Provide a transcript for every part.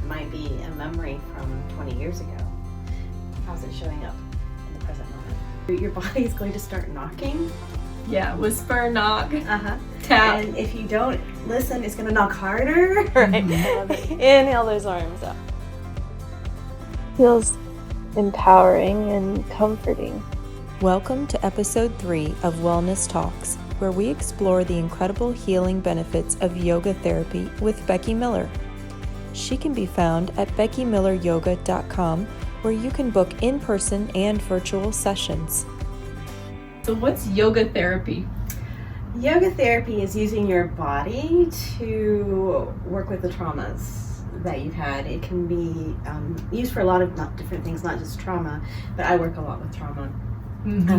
might be a memory from 20 years ago. How's it showing up in the present moment? Your body is going to start knocking. Yeah, whisper, knock, tap. And if you don't listen, it's going to knock harder. Right. Inhale those arms up. Feels empowering and comforting. Welcome to episode 3 of Wellness Talks, where we explore the incredible healing benefits of yoga therapy with Becky Miler. She can be found at beckymilleryoga.com, where you can book in-person and virtual sessions. So what's yoga therapy? Yoga therapy is using your body to work with the traumas that you've had. It can be used for a lot of different things, not just trauma, but I work a lot with trauma.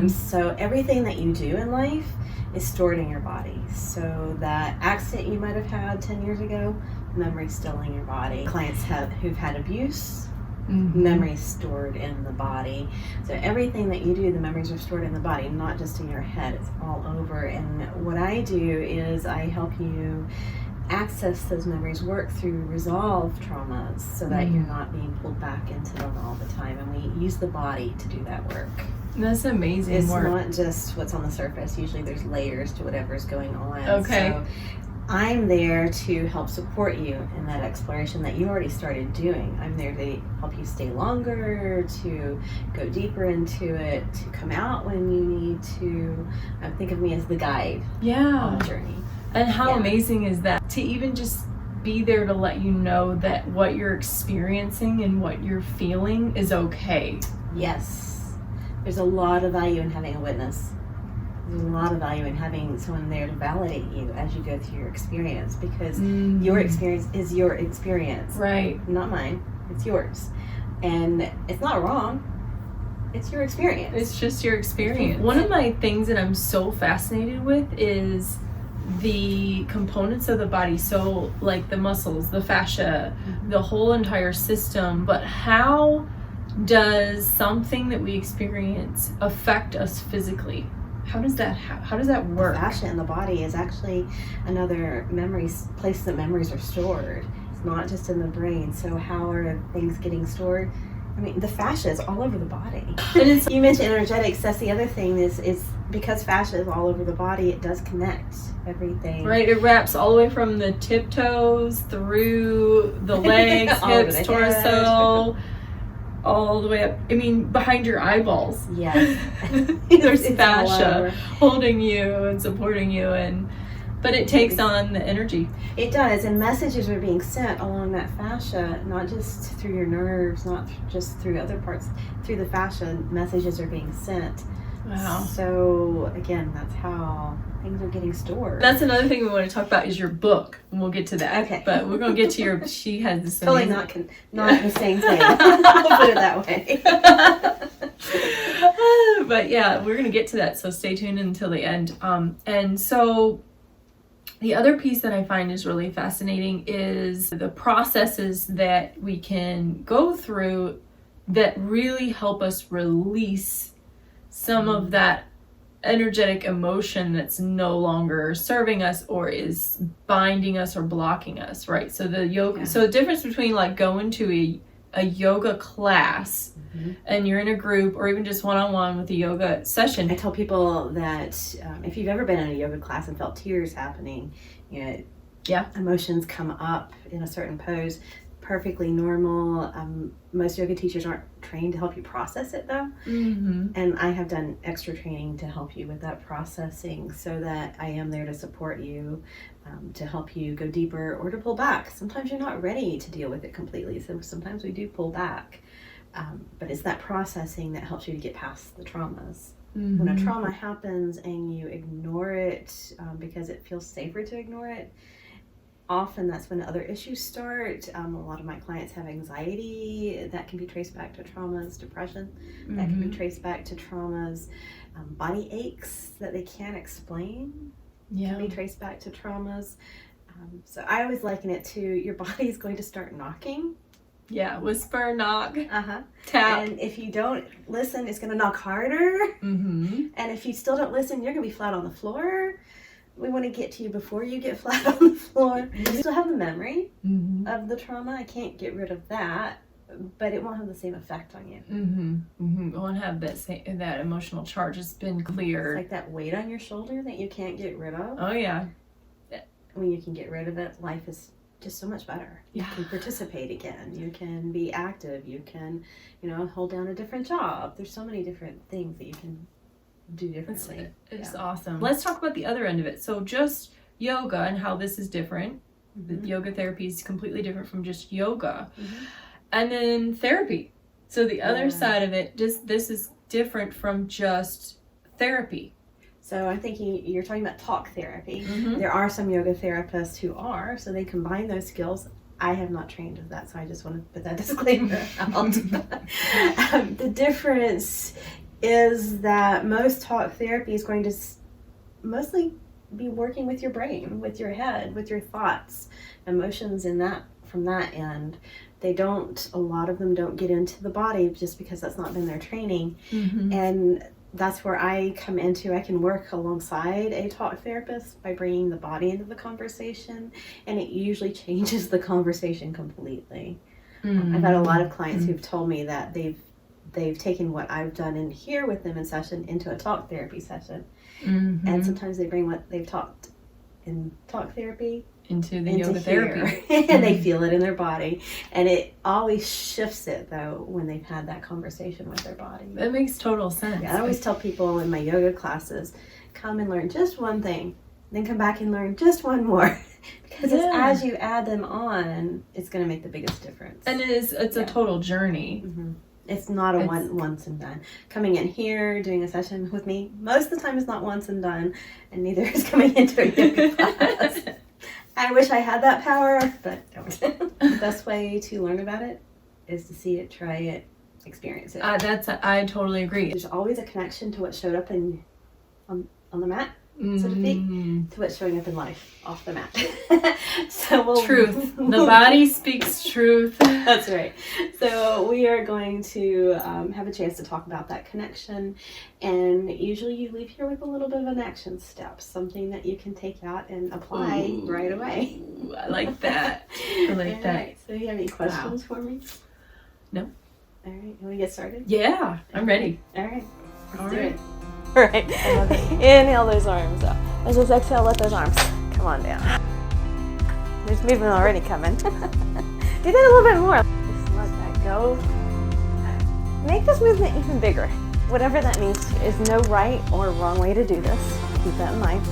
So everything that you do in life is stored in your body. So that accident you might have had 10 years ago, memory's still in your body. Clients who've had abuse, memories stored in the body. So everything that you do, the memories are stored in the body, not just in your head. It's all over. And what I do is I help you access those memories, work through, resolve traumas so that you're not being pulled back into them all the time. And we use the body to do that work. That's amazing. It's work. Not just what's on the surface. Usually there's layers to whatever's going on. Okay. So I'm there to help support you in that exploration that you already started doing. I'm there to help you stay longer, to go deeper into it, to come out when you need to. Think of me as the guide on the journey. And how amazing is that? To even just be there to let you know that what you're experiencing and what you're feeling is okay. Yes. There's a lot of value in having a witness. There's a lot of value in having someone there to validate you as you go through your experience, because your experience is your experience. Right. Not mine. It's yours. And it's not wrong. It's your experience. It's just your experience. One of my things that I'm so fascinated with is the components of the body. So like the muscles, the fascia, the whole entire system. But how does something that we experience affect us physically? How does that work? The fascia in the body is actually another place that memories are stored. It's not just in the brain. So how are things getting stored? I mean, the fascia is all over the body. And you mentioned energetics. That's the other thing is because fascia is all over the body, it does connect everything. Right, it wraps all the way from the tiptoes through the legs, hips, torso, all the way up. I mean, behind your eyeballs. Yes. There's fascia holding you and supporting you, but it takes on the energy. It does, and messages are being sent along that fascia, not just through your nerves, not just through other parts. Through the fascia, messages are being sent. Wow. So again, that's how things are getting stored. That's another thing we want to talk about is your book, and we'll get to that. Okay. But we're going to get to she has this totally not the same thing. We'll put it that way. But yeah, we're going to get to that, so stay tuned until the end. And so the other piece that I find is really fascinating is the processes that we can go through that really help us release some of that energetic emotion that's no longer serving us or is binding us or blocking us, right? So the yoga, so the difference between like going to a yoga class and you're in a group or even just one-on-one with a yoga session. I tell people that if you've ever been in a yoga class and felt tears happening, emotions come up in a certain pose, perfectly normal. Most yoga teachers aren't trained to help you process it though. And I have done extra training to help you with that processing so that I am there to support you, to help you go deeper or to pull back. Sometimes you're not ready to deal with it completely, so sometimes we do pull back. But it's that processing that helps you to get past the traumas. When a trauma happens and you ignore it because it feels safer to ignore it, often that's when other issues start. A lot of my clients have anxiety that can be traced back to traumas, depression that can be traced back to traumas, body aches that they can't explain can be traced back to traumas. So I always liken it to your body's going to start knocking. Yeah, whisper, knock, tap. And if you don't listen, it's going to knock harder. And if you still don't listen, you're going to be flat on the floor. we want to get to you before you get flat on the floor. You still have the memory of the trauma. I can't get rid of that, but it won't have the same effect on you. It won't have that emotional charge. It's been cleared. It's like that weight on your shoulder that you can't get rid of. Oh yeah. When you can get rid of it, life is just so much better. You can participate again. You can be active. You can, hold down a different job. There's so many different things that you can do differently. It's awesome. Let's talk about the other end of it. So just yoga and how this is different. The yoga therapy is completely different from just yoga. And then therapy. So the other side of it, this is different from just therapy. So I'm thinking you're talking about talk therapy. There are some yoga therapists who are, so they combine those skills. I have not trained with that, so I just want to put that disclaimer out. The difference is that most talk therapy is going to mostly be working with your brain, with your head, with your thoughts, emotions from that end. A lot of them don't get into the body just because that's not been their training. And that's where I come into. I can work alongside a talk therapist by bringing the body into the conversation, and it usually changes the conversation completely. I've had a lot of clients who've told me that they've taken what I've done in here with them in session into a talk therapy session. And sometimes they bring what they've talked in talk therapy into yoga therapy. And they feel it in their body. And it always shifts it, though, when they've had that conversation with their body. That makes total sense. Yeah, I always tell people in my yoga classes, come and learn just one thing, then come back and learn just one more. Because it's as you add them on, it's going to make the biggest difference. And it's a total journey. It's not a once and done. Coming in here, doing a session with me, most of the time is not once and done, and neither is coming into a yoga class. I wish I had that power, but don't. The best way to learn about it is to see it, try it, experience it. I totally agree. There's always a connection to what showed up on the mat, so to speak, to what's showing up in life off the mat. Truth. The body speaks truth. That's right. So we are going to have a chance to talk about that connection, and usually you leave here with a little bit of an action step, something that you can take out and apply right away. I like that. I like that. Right. So you have any questions for me? No. All right. You want to get started? Yeah, I'm ready. All right. Let's do it. All right. Inhale those arms up. And just exhale, let those arms come on down. There's movement already coming. Do that a little bit more. Just let that go. Make this movement even bigger. Whatever that means to you. There's no right or wrong way to do this. Keep that in mind.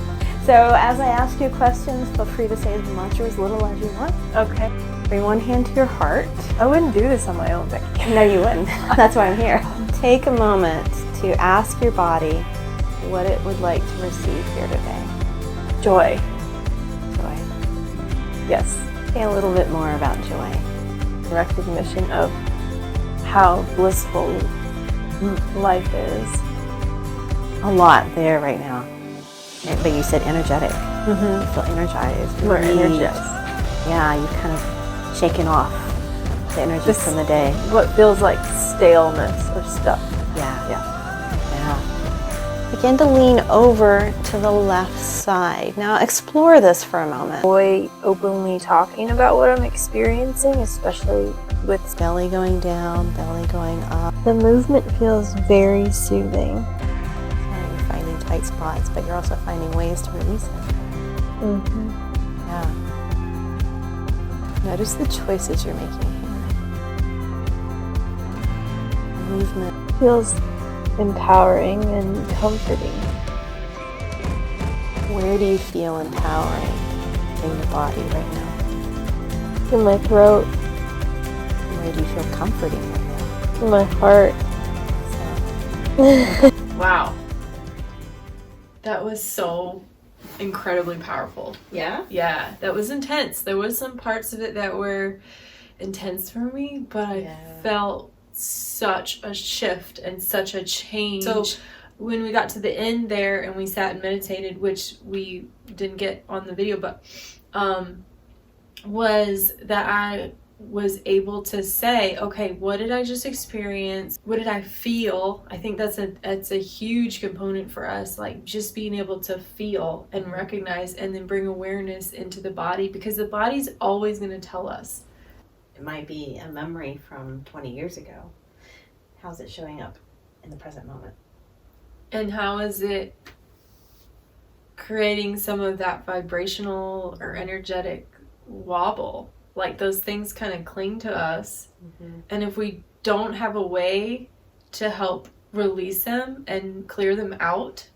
So as I ask you questions, feel free to say the mantra as little as you want. Okay. Bring one hand to your heart. I wouldn't do this on my own, Becky. No, you wouldn't. That's why I'm here. Take a moment to ask your body what it would like to receive here today. Joy. Joy. Yes. Say a little bit more about joy. Recognition of how blissful life is. A lot there right now. But you said energetic. You feel energized. More energized. Yeah, you've kind of shaken off the energy from the day. What feels like staleness or stuff. Yeah. Begin to lean over to the left side. Now explore this for a moment. Enjoy openly talking about what I'm experiencing, especially with belly going down, belly going up. the movement feels very soothing. You're finding tight spots, but you're also finding ways to release it. Yeah. Notice the choices you're making here. Movement Feels empowering and comforting. Where do you feel empowering in your body right now? In my throat, Where do you feel comforting right now? in my heart. So, Wow. That was so incredibly powerful. Yeah? Yeah, that was intense. There was some parts of it that were intense for me, but I felt such a shift and such a change. So when we got to the end there and we sat and meditated, which we didn't get on the video, but was that I was able to say, okay, what did I just experience? What did I feel? I think that's a huge component for us, like just being able to feel and recognize and then bring awareness into the body, because the body's always going to tell us. It might be a memory from 20 years ago. How's it showing up in the present moment? And how is it creating some of that vibrational or energetic wobble? Like those things kind of cling to us. Mm-hmm. And if we don't have a way to help release them and clear them out,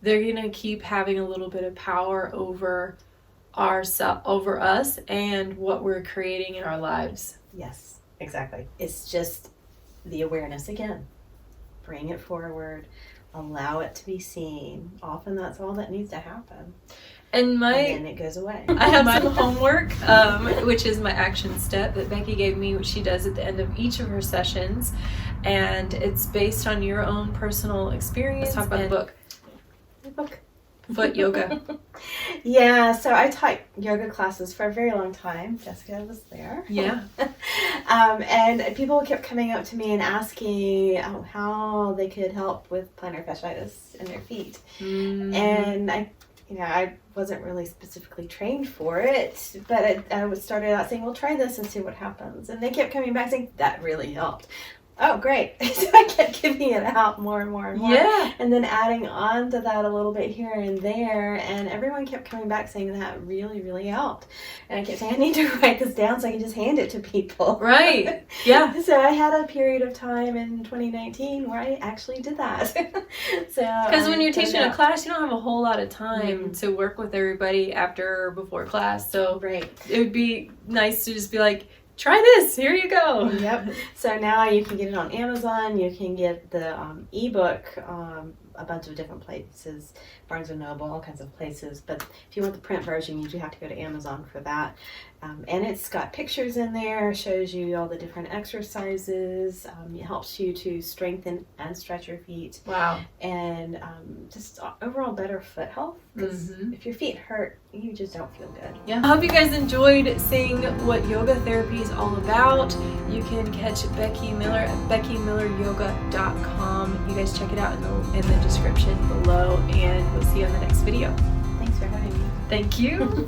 they're going to keep having a little bit of power over over us and what we're creating in our lives. Yes, exactly. It's just the awareness again. Bring it forward. Allow it to be seen. Often that's all that needs to happen. And then it goes away. I have some homework, which is my action step that Becky gave me, which she does at the end of each of her sessions. And it's based on your own personal experience. Let's talk about the book. The book. Foot yoga. Yeah, so I taught yoga classes for a very long time. Jessica was there. Yeah. And people kept coming up to me and asking how they could help with plantar fasciitis in their feet. Mm. And I wasn't really specifically trained for it, but I started out saying, well, try this and see what happens. And they kept coming back saying, that really helped. Oh, great. So I kept giving it out more and more and more. Yeah. And then adding on to that a little bit here and there. And everyone kept coming back saying that really, really helped. And I kept saying, I need to write this down so I can just hand it to people. Right. Yeah. So I had a period of time in 2019 where I actually did that. Because when you're teaching a class, you don't have a whole lot of time to work with everybody after or before class. So it would be nice to just be like, try this, here you go. Yep. So now you can get it on Amazon. You can get the ebook a bunch of different places, Barnes & Noble, all kinds of places. But if you want the print version, you do have to go to Amazon for that. And it's got pictures in there, shows you all the different exercises. It helps you to strengthen and stretch your feet. Wow. And just overall better foot health. Because if your feet hurt, you just don't feel good. Yeah. I hope you guys enjoyed seeing what yoga therapy is all about. You can catch Becky Miler at beckymilleryoga.com. You guys check it out in the description below, and we'll see you on the next video. Thanks for having me. Thank you.